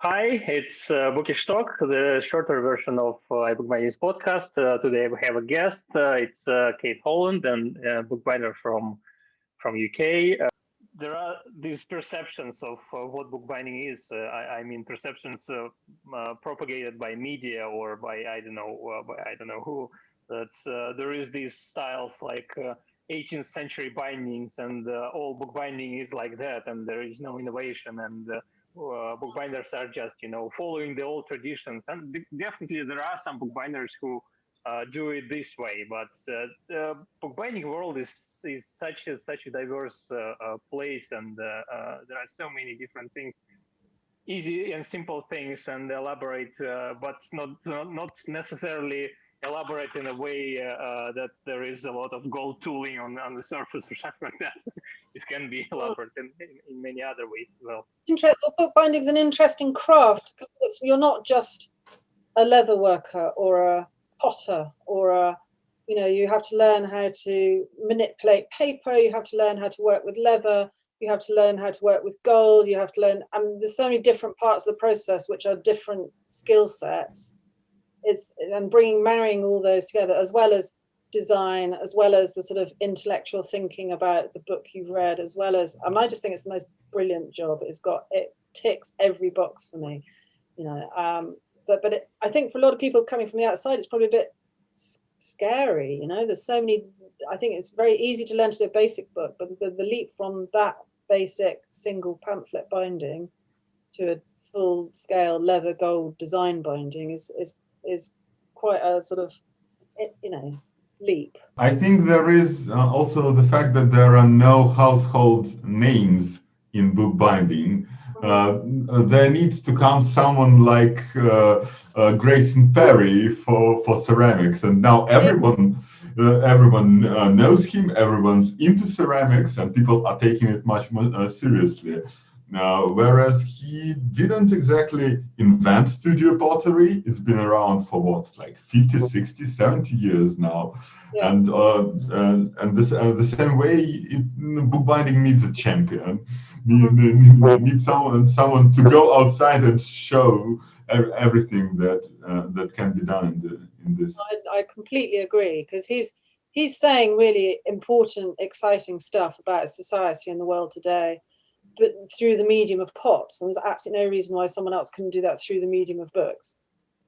Hi, it's Bookish Talk, the shorter version of iBookBinding's podcast. Today we have a guest. It's Kate Holland, and bookbinder from UK. There are these perceptions of what bookbinding is. I mean, perceptions propagated by media or by I don't know who. There is these styles like 18th century bindings, and all bookbinding is like that, and there is no innovation, and bookbinders are just following the old traditions. And definitely there are some bookbinders who do it this way, but the bookbinding world is such a diverse place, and there are so many different things, easy and simple things, and elaborate, but not necessarily elaborate in a way that there is a lot of gold tooling on the surface or something like that. It can be elaborate in many other ways as well. Bookbinding is an interesting craft because you're not just a leather worker or a potter or a, you have to learn how to manipulate paper, you have to learn how to work with leather, you have to learn how to work with gold, you have to learn, there's so many different parts of the process which are different skill sets. And marrying all those together, as well as design, as well as the sort of intellectual thinking about the book you've read, as well as, I just think it's the most brilliant job. It ticks every box for me, I think for a lot of people coming from the outside, it's probably a bit scary, there's so many. I think it's very easy to learn to do a basic book, but the leap from that basic single pamphlet binding to a full scale leather gold design binding is quite a sort of leap. I think there is also the fact that there are no household names in bookbinding. There needs to come someone like Grayson Perry for ceramics, and now everyone knows him. Everyone's into ceramics, and people are taking it much more seriously. Whereas he didn't exactly invent studio pottery. It's been around for 50, 60, 70 years now. Yeah. And the same way, bookbinding needs a champion. Needs someone to go outside and show everything that can be done in this. I completely agree, because he's saying really important, exciting stuff about society and the world today, but through the medium of pots, and there's absolutely no reason why someone else couldn't do that through the medium of books.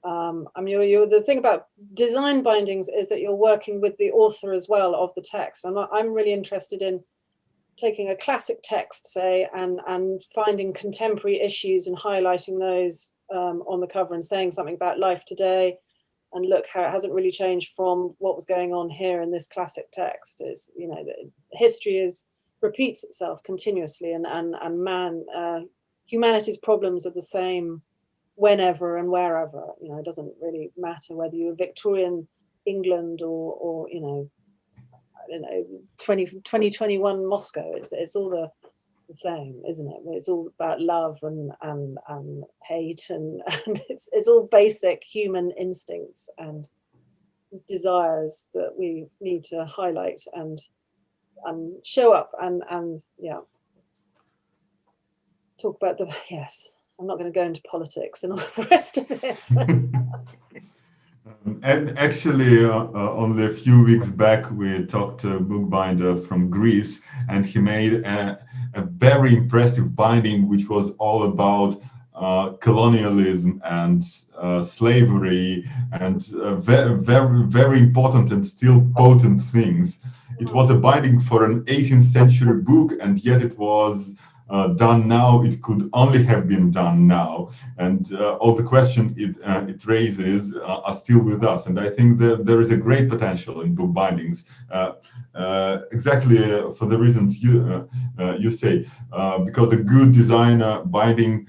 The thing about design bindings is that you're working with the author as well of the text. I'm really interested in taking a classic text, say, and finding contemporary issues and highlighting those on the cover and saying something about life today, and look how it hasn't really changed from what was going on here in this classic text. Is history repeats itself continuously, and humanity's problems are the same whenever and wherever. It doesn't really matter whether you're Victorian England or 2021 Moscow. It's all the same, isn't it? It's all about love and hate, and it's all basic human instincts and desires that we need to highlight and show up and talk about I'm not going to go into politics and all the rest of it. And actually, only a few weeks back, we talked to a bookbinder from Greece, and he made a very impressive binding, which was all about colonialism and slavery and very, very important and still potent things. It was a binding for an 18th century book, and yet it was done now. It could only have been done now, and all the questions it raises are still with us. And I think that there is a great potential in book bindings, exactly for the reasons you say, because a good designer binding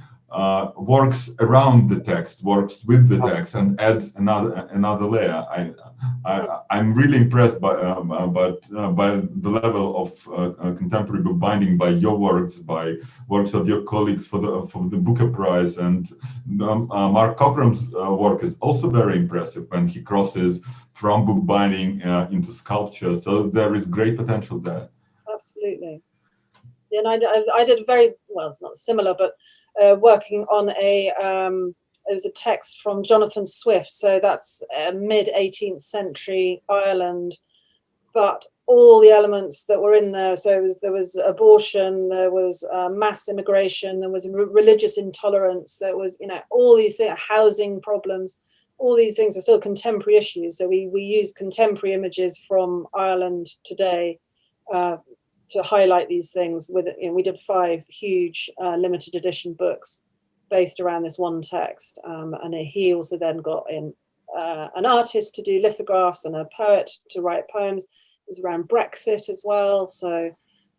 works around the text, works with the text, and adds another layer. I'm really impressed by the level of contemporary bookbinding, by your works, by works of your colleagues for the Booker Prize, and Mark Cockrum's work is also very impressive when he crosses from bookbinding into sculpture. So there is great potential there. Absolutely. Yeah, and I did it's not similar, but working on it was a text from Jonathan Swift, so that's mid 18th century Ireland, but all the elements that were in there. So there was abortion, there was mass immigration, there was religious intolerance, there was, all these things, housing problems. All these things are still contemporary issues. So we use contemporary images from Ireland today to highlight these things. We did 5 huge limited edition books based around this one text, and he also then got in an artist to do lithographs and a poet to write poems. It was around Brexit as well, so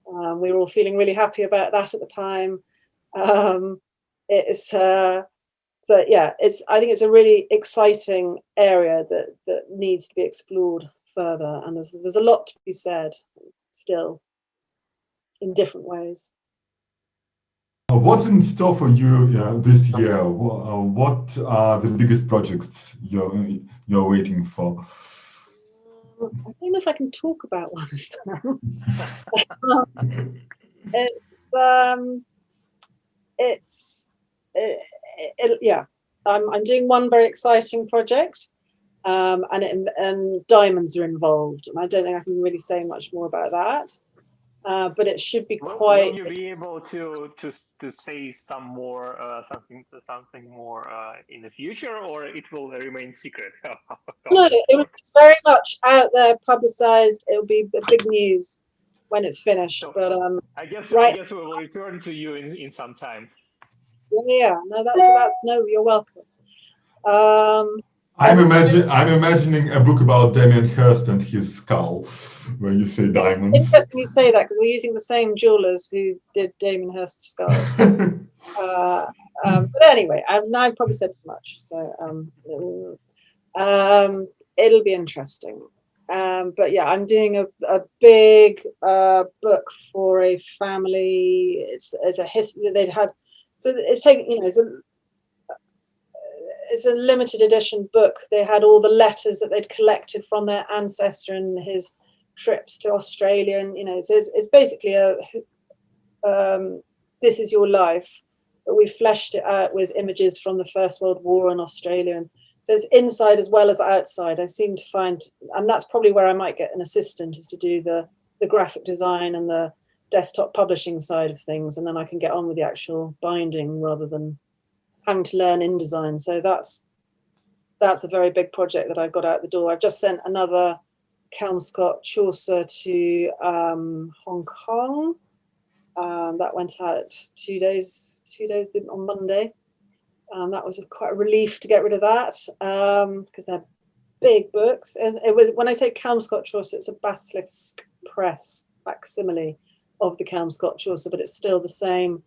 we were all feeling really happy about that at the time. I think it's a really exciting area that needs to be explored further, and there's a lot to be said still in different ways. What's in store for you this year? What are the biggest projects you're waiting for? I don't know if I can talk about one of them. I'm doing one very exciting project, and diamonds are involved, and I don't think I can really say much more about that. But it should be quite. Will you be able to say some more something more in the future, or it will remain secret? No, it will be very much out there, publicized. It will be big news when it's finished. So, but I guess we will return to you in some time. Yeah. No, that's no. You're welcome. I'm imagining a book about Damien Hirst and his skull, where you say diamonds. Interesting you say that, because we're using the same jewelers who did Damien Hirst's skull. But anyway, I've probably said too much, so it'll be interesting. But yeah, I'm doing a big book for a family. It's a history that they'd had. So it's taken, it's a limited edition book. They had all the letters that they'd collected from their ancestor and his trips to Australia, and so it's basically this is your life, but we fleshed it out with images from the First World War and Australia, and so it's inside as well as outside. I seem to find, and that's probably where I might get an assistant, is to do the graphic design and the desktop publishing side of things, and then I can get on with the actual binding rather than having to learn InDesign. So that's a very big project that I've got out the door. I've just sent another Kelmscott Chaucer to Hong Kong. That went out 2 days on Monday. That was quite a relief to get rid of that, because they're big books. And it was, when I say Kelmscott Chaucer, it's a Basilisk Press facsimile of the Kelmscott Chaucer, but it's still the same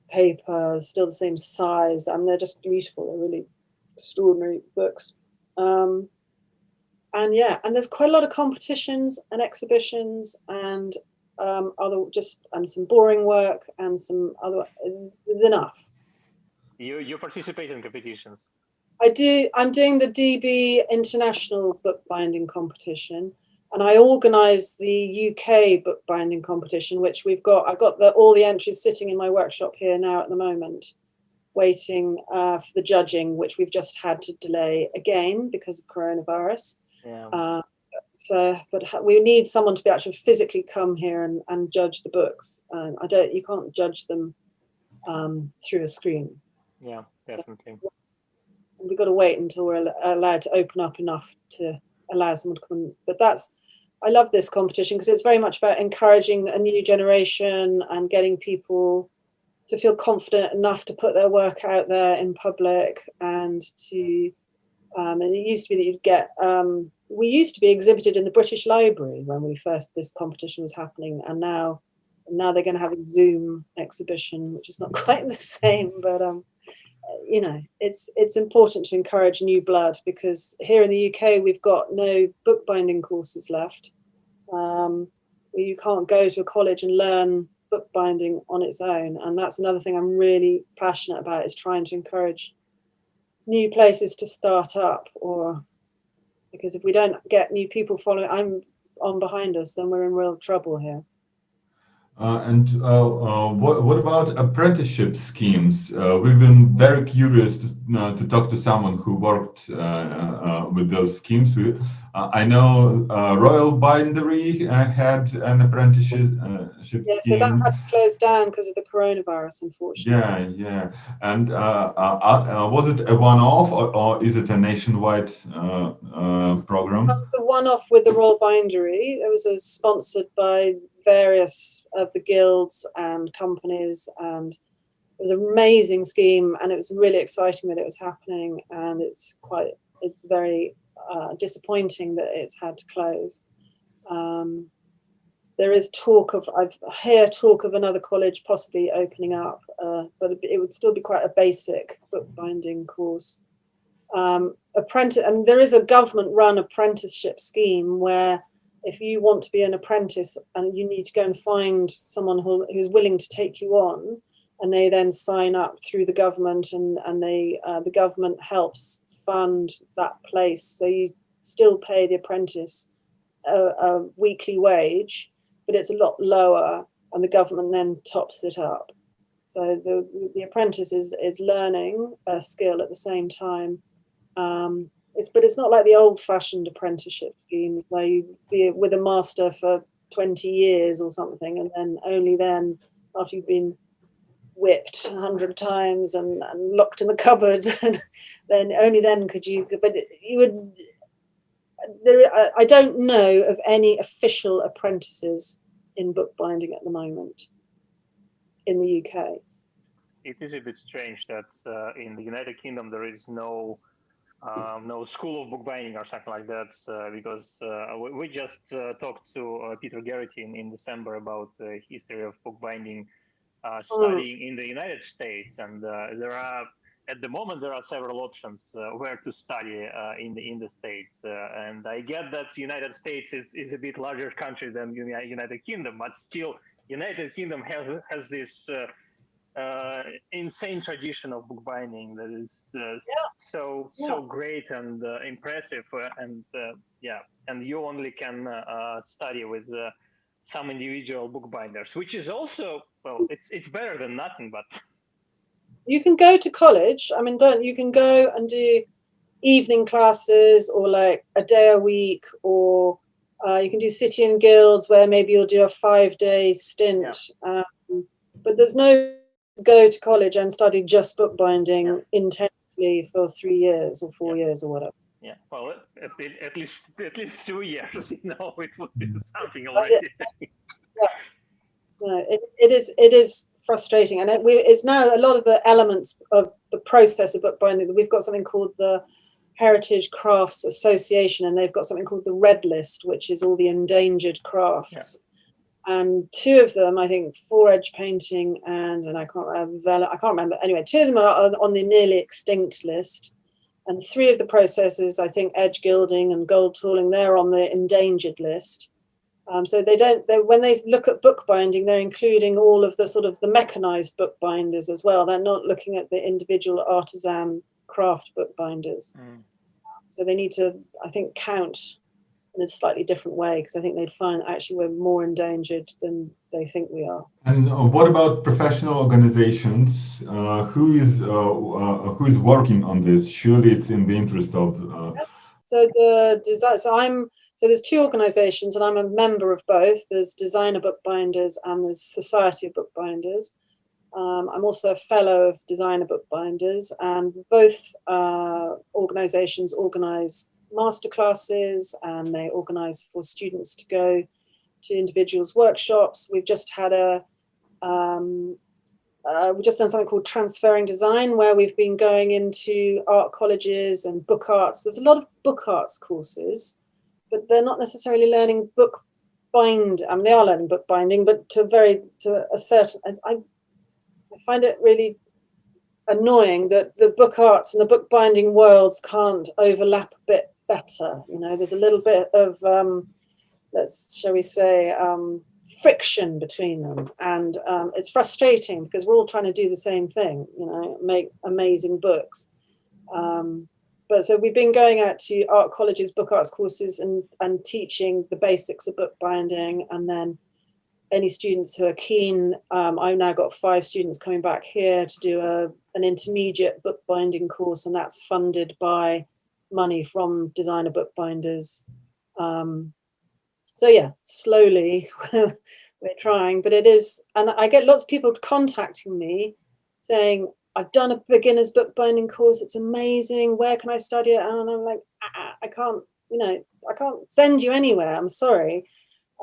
paper, still the same size. I mean, they're just beautiful. They're really extraordinary books. And there's quite a lot of competitions and exhibitions and some boring work and some other. There's enough. You participate in competitions? I do. I'm doing the DB International Bookbinding Competition, and I organise the UK bookbinding competition, which I've got all the entries sitting in my workshop here now at the moment, waiting for the judging, which we've just had to delay again because of coronavirus. Yeah. But we need someone to be actually physically come here and judge the books. You can't judge them through a screen. Yeah, definitely. So we've got to wait until we're allowed to open up enough to allow someone to come. But I love this competition because it's very much about encouraging a new generation and getting people to feel confident enough to put their work out there in public, and to and it used to be that you'd get we used to be exhibited in the British Library when this competition was happening, and now they're going to have a Zoom exhibition, which is not quite the same, but it's important to encourage new blood, because here in the UK we've got no bookbinding courses left. You can't go to a college and learn bookbinding on its own, and that's another thing I'm really passionate about, is trying to encourage new places to start up, because if we don't get new people following on behind us, then we're in real trouble here. What about apprenticeship schemes? We've been very curious to talk to someone who worked with those schemes. I know Royal Bindery had an apprenticeship Yeah, so that scheme. had to close down because of the coronavirus, unfortunately. Yeah, yeah. And was it a one-off, or is it a nationwide That program? was a one-off with the Royal Bindery. It was sponsored by various of the guilds and companies, and it was an amazing scheme, and it was really exciting that it was happening. And it's very disappointing that it's had to close. There is I hear talk of another college possibly opening up, but it would still be quite a basic bookbinding course. And there is a government-run apprenticeship scheme where if you want to be an apprentice and you need to go and find someone who's willing to take you on, and they then sign up through the government, and the government helps fund that place, so you still pay the apprentice a weekly wage, but it's a lot lower, and the government then tops it up. So the apprentice is learning a skill at the same time. But it's not like the old-fashioned apprenticeship schemes where you be with a master for 20 years or something, and then only then, after you've been whipped 100 times and locked in the cupboard, then only then could you. But you would. I don't know of any official apprentices in bookbinding at the moment in the UK. It is a bit strange that in the United Kingdom there is no school of bookbinding or something like that, because we just talked to Peter Garrity in December about the history of bookbinding studying in the United States, and at the moment there are several options where to study in the States, and I get that the United States is a bit larger country than United Kingdom, but still United Kingdom has this insane tradition of bookbinding that is so great and impressive, and you only can study with some individual bookbinders, which is also, well, it's better than nothing, but you can go to college. I mean, you can go and do evening classes or like a day a week, or you can do city and guilds where maybe you'll do a 5-day stint. But there's no go to college and study just bookbinding intensely for 3 years or 4 years or whatever. Yeah, well, at least 2 years, it would be something already. No, it is frustrating, and it's now a lot of the elements of the process of bookbinding. We've got something called the Heritage Crafts Association, and they've got something called the Red List, which is all the endangered crafts. And two of them, I think, four-edge painting and I can't remember. Anyway, two of them are on the nearly extinct list, and three of the processes, I think, edge gilding and gold tooling, they're on the endangered list. So when they look at bookbinding, they're including all of the sort of the mechanized bookbinders as well. They're not looking at the individual artisan craft bookbinders. So they need to, I think, count in a slightly different way, because I think they'd find actually we're more endangered than they think we are. And what about professional organizations? Who is working on this? Surely it's in the interest of. So there's two organizations, and I'm a member of both. There's Designer Bookbinders and there's Society of Bookbinders. I'm also a fellow of Designer Bookbinders, and both organizations organize masterclasses, and they organize for students to go to individuals' workshops. We've just had we've just done something called Transferring Design, where we've been going into art colleges and book arts. There's a lot of book arts courses, but they're not necessarily learning bookbind. I mean, they are learning bookbinding, but to a certain. I find it really annoying that the book arts and the bookbinding worlds can't overlap a bit better. There's a little bit of shall we say, friction between them, and it's frustrating because we're all trying to do the same thing, make amazing books. But so we've been going out to art colleges, book arts courses, and teaching the basics of bookbinding, and then any students who are keen, I've now got 5 students coming back here to do an intermediate bookbinding course, and that's funded by money from designer bookbinders. So yeah, slowly we're trying, but it is, and I get lots of people contacting me saying, I've done a beginner's bookbinding course, it's amazing, where can I study it? And I'm like, I can't, I can't send you anywhere, I'm sorry.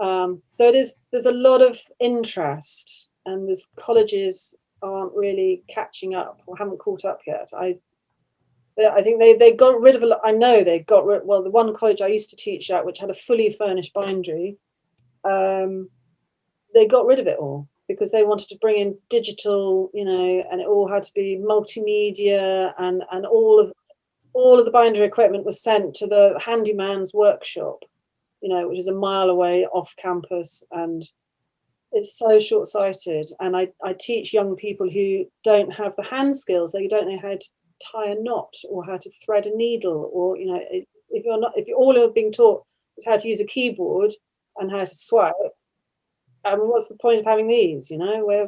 So there's a lot of interest, and there's colleges aren't really catching up or haven't caught up yet. I think they got rid of a lot. I know they got rid. Well, the one college I used to teach at, which had a fully furnished bindery, they got rid of it all because they wanted to bring in digital, and it all had to be multimedia, and all of the bindery equipment was sent to the handyman's workshop, which is a mile away off campus, and it's so short-sighted. And I teach young people who don't have the hand skills. They don't know how to tie a knot or how to thread a needle, or if you're all being taught is how to use a keyboard and how to swipe, what's the point of having these? Where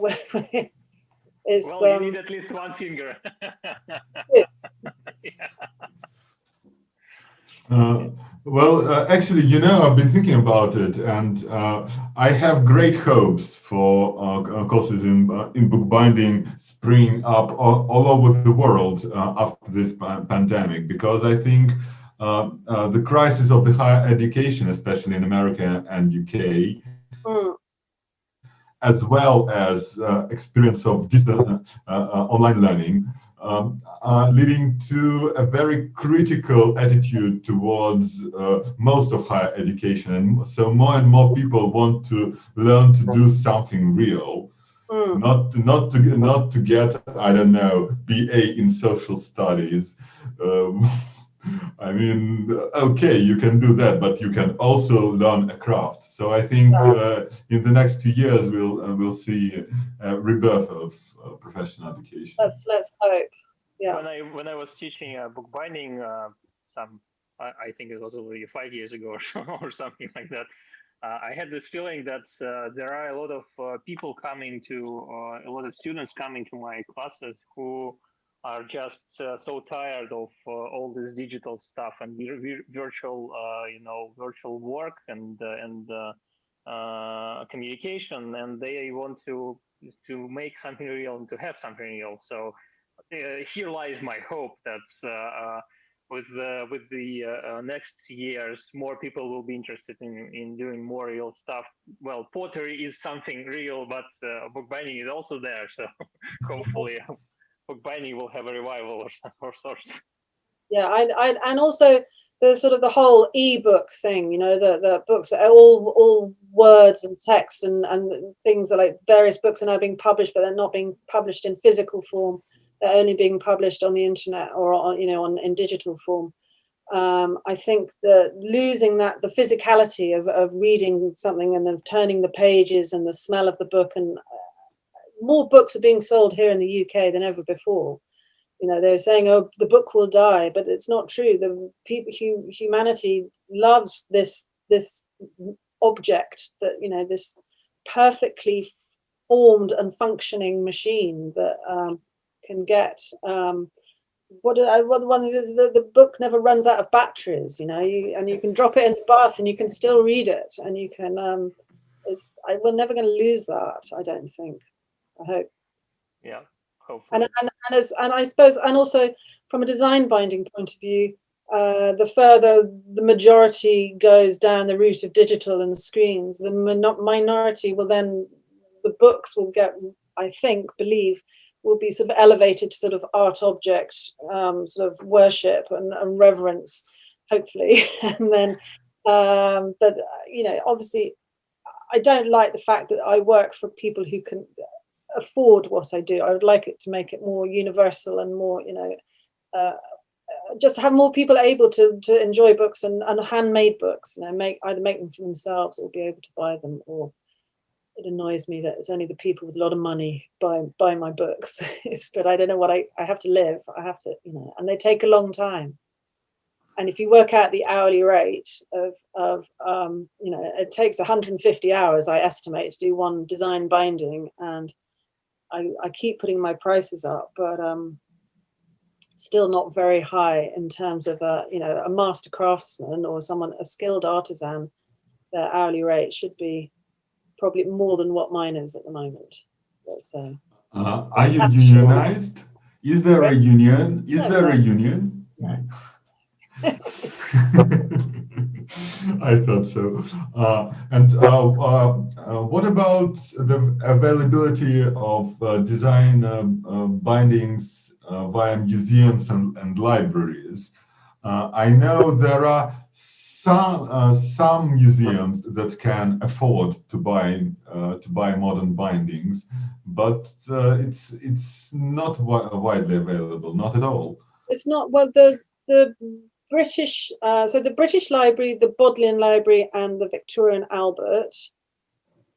it's well, you need at least one finger. Yeah. Actually, I've been thinking about it, and I have great hopes for courses in bookbinding springing up all over the world after this pandemic, because I think the crisis of the higher education, especially in America and UK, as well as experience of digital online learning, leading to a very critical attitude towards most of higher education. And so more and more people want to learn to do something real, not to get, I don't know, BA in social studies. I mean, okay, you can do that, but you can also learn a craft. So I think in the next 2 years we'll see a rebirth of professional education. Let's hope. Yeah. When I was teaching bookbinding, I think it was already 5 years ago or something like that. I had this feeling that there are a lot of people coming to, a lot of students coming to my classes who are just so tired of all this digital stuff and virtual work and communication, and they want to make something real and to have something real. So here lies my hope that with the next years, more people will be interested in doing more real stuff. Well, pottery is something real, but bookbinding is also there. So hopefully, bookbinding will have a revival or sorts. Yeah, and also the sort of the whole ebook thing. The books are all words and text and things that, like, various books are now being published, but they're not being published in physical form. They're only being published on the internet or in digital form. I think that losing the physicality of reading something and of turning the pages and the smell of the book, and more books are being sold here in the UK than ever before. They're saying, oh, the book will die, but it's not true. The humanity loves this object, that this perfectly formed and functioning machine that can get what the one is the book never runs out of batteries. And you can drop it in the bath and you can still read it, and you can we're never going to lose that, I don't think. I hope. Yeah, hopefully. And I suppose, and also from a design binding point of view, the further the majority goes down the route of digital and screens, the minority will then, the books will get, I believe, will be sort of elevated to sort of art object, sort of worship and reverence, hopefully. And then, but obviously, I don't like the fact that I work for people who can afford what I do. I would like it to make it more universal and more, just have more people able to enjoy books and handmade books. Either make them for themselves or be able to buy them. Or it annoys me that it's only the people with a lot of money buy my books. But I don't know what I have to live. I have to, and they take a long time. And if you work out the hourly rate of it takes 150 hours, I estimate, to do one design binding, and I keep putting my prices up, but still not very high in terms of a master craftsman or a skilled artisan. Their hourly rate should be probably more than what mine is at the moment, let's say. Are you unionized? Is there a union? Is there a union? No. I thought so. And what about the availability of design bindings via museums and libraries? I know there are some museums that can afford to buy modern bindings, but it's not widely available, not at all. It's not. Well, the British, so the British Library, the Bodleian Library, and the Victoria and Albert,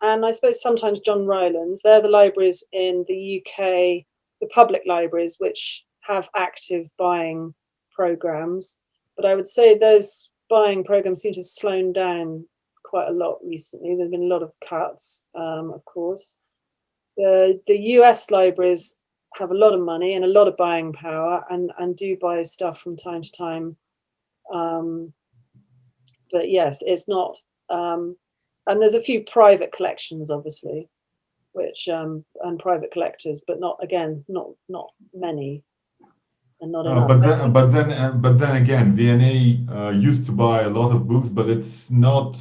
and I suppose sometimes John Rylands, they're the libraries in the UK, the public libraries, which have active buying programs. But I would say those buying programs seem to have slowed down quite a lot recently. There's been a lot of cuts, of course. The US libraries have a lot of money and a lot of buying power, and do buy stuff from time to time. But yes, it's not. And there's a few private collections, obviously, which and private collectors, but not many, and not enough. But then again, V&A used to buy a lot of books, but it's not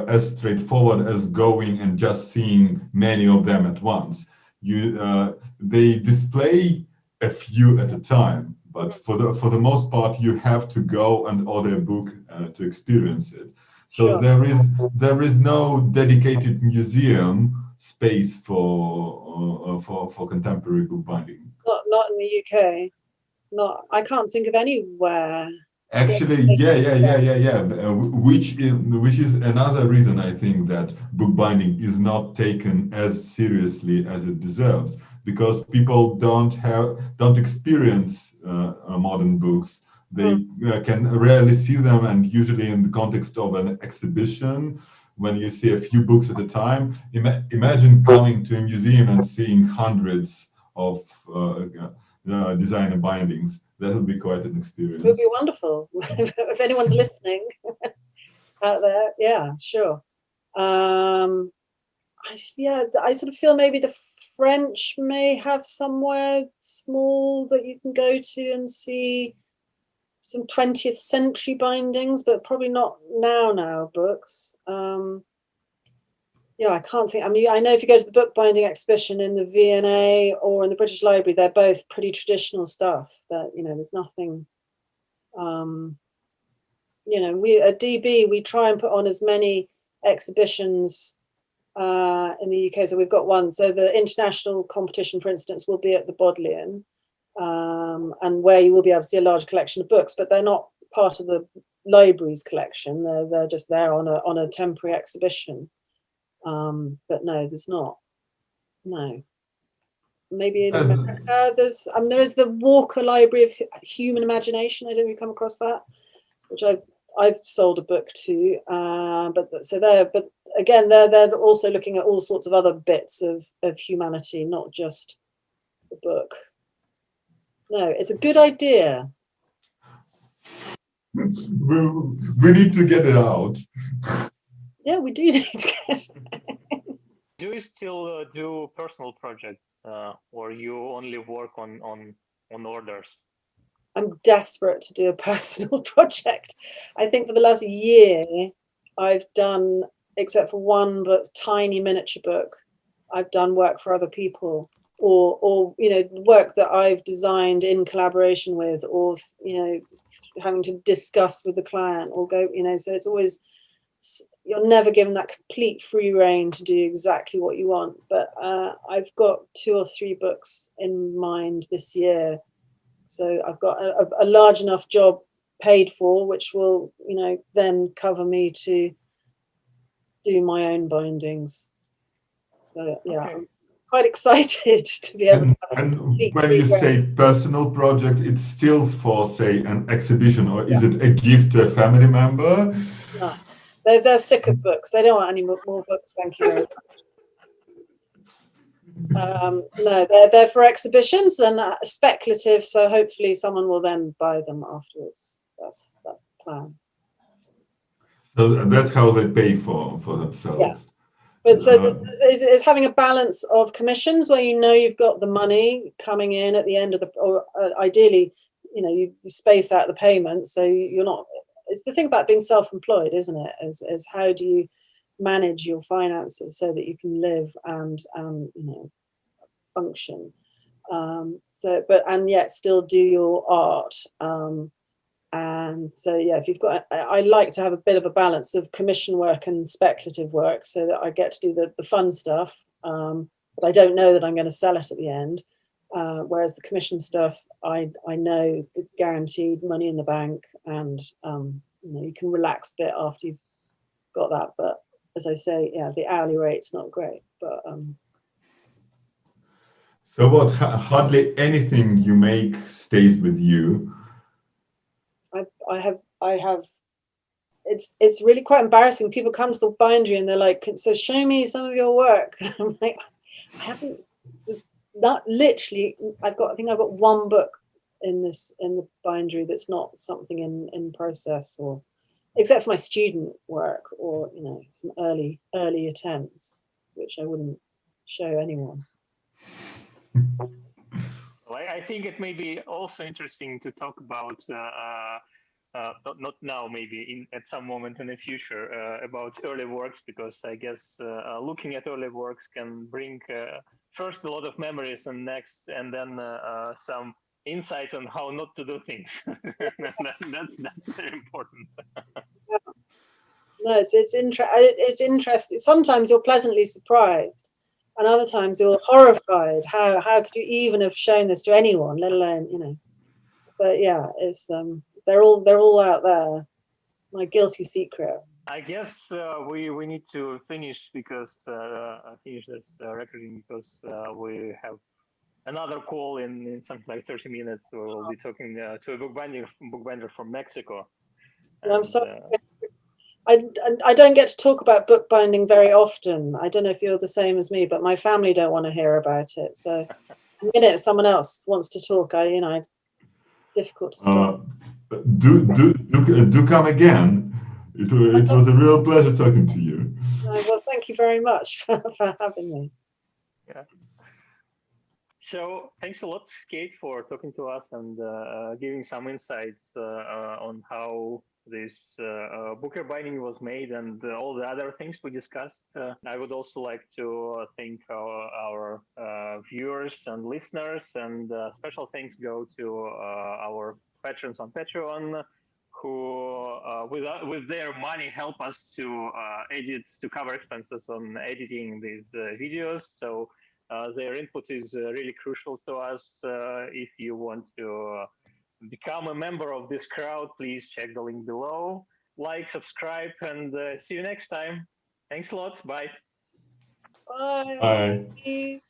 as straightforward as going and just seeing many of them at once. They display a few at a time, but for the most part, you have to go and order a book to experience it. So sure. there is no dedicated museum space for contemporary bookbinding. Not in the UK. I can't think of anywhere. Actually, yeah. Which is another reason I think that bookbinding is not taken as seriously as it deserves, because people don't experience modern books. They can rarely see them, and usually in the context of an exhibition, when you see a few books at a time. Imagine coming to a museum and seeing hundreds of designer bindings. That would be quite an experience. It would be wonderful. If anyone's listening out there, yeah, sure. I sort of feel maybe the French may have somewhere small that you can go to and see some 20th century bindings, but probably not now books. I can't think. I mean, I know if you go to the bookbinding exhibition in the V&A or in the British Library, they're both pretty traditional stuff. That there's nothing. We at DB we try and put on as many exhibitions in the UK. So we've got one. So the international competition, for instance, will be at the Bodleian, and where you will be able to see a large collection of books, but they're not part of the library's collection. They're just there on a temporary exhibition. But no, there's not. No. Maybe in America there is the Walker Library of Human Imagination. I don't know if you come across that, which I've sold a book to. But again, they're also looking at all sorts of other bits of humanity, not just the book. No, it's a good idea. We need to get it out. Yeah, we do need to get it. Do you still do personal projects, or you only work on orders? I'm desperate to do a personal project. I think for the last year, I've done, except for one but tiny miniature book, I've done work for other people, or work that I've designed in collaboration with, or having to discuss with the client, or go, so it's always, you're never given that complete free rein to do exactly what you want. But I've got 2 or 3 books in mind this year. So I've got a large enough job paid for, which will, then cover me to do my own bindings. So yeah, okay. quite excited to be able to have And complete when free you reign. say personal project, it's still for, say, an exhibition, or is it a gift to a family member? No. They're sick of books. They don't want any more books. Thank you very much. No, they're for exhibitions and speculative. So hopefully someone will then buy them afterwards. That's the plan. So that's how they pay for Yeah. themselves. But so it's having a balance of commissions where you know you've got the money coming in at the end of the, or ideally, you know, you space out the payments so you're not. It's the thing about being self-employed, isn't it? Is how do you manage your finances so that you can live and you know, function. And yet still do your art. And so, yeah, if you've got, I like to have a bit of a balance of commission work and speculative work so that I get to do the fun stuff, but I don't know that I'm going to sell it at the end. Whereas the commission stuff, I know it's guaranteed money in the bank, and you know, you can relax a bit after you've got that. But as I say, yeah, the hourly rate's not great, but so what? Hardly anything you make stays with you. I have. It's really quite embarrassing. People come to the bindery and they're like, "So show me some of your work." I'm like, I haven't. There's not literally. I think I've got one book in the bindery that's not something in process, or except for my student work, or you know, some early attempts, which I wouldn't show anyone. Well, I think it may be also interesting to talk about, not now, maybe at some moment in the future, about early works, because I guess looking at early works can bring first a lot of memories, and next, and then some insights on how not to do things. That's very important. No, it's interesting. Sometimes you're pleasantly surprised, and other times you're horrified. How could you even have shown this to anyone, let alone, you know? But yeah, it's they're all out there. My guilty secret. I guess we need to finish because finish this recording, because we have another call in something like 30 minutes. We'll be talking to a bookbinder from Mexico. Well, I'm sorry. I don't get to talk about bookbinding very often. I don't know if you're the same as me, but my family don't want to hear about it. So the minute someone else wants to talk, difficult to stop. Do come again. It was a real pleasure talking to you. Well, thank you very much for having me. Yeah. So thanks a lot, Kate, for talking to us and giving some insights on how this booker binding was made and all the other things we discussed. I would also like to thank our viewers and listeners, and special thanks go to our patrons on Patreon, who with their money help us to cover expenses on editing these videos. So their input is really crucial to us. If you want to become a member of this crowd, please check the link below. Like, subscribe, and see you next time. Thanks a lot. Bye. Bye. Bye. Bye.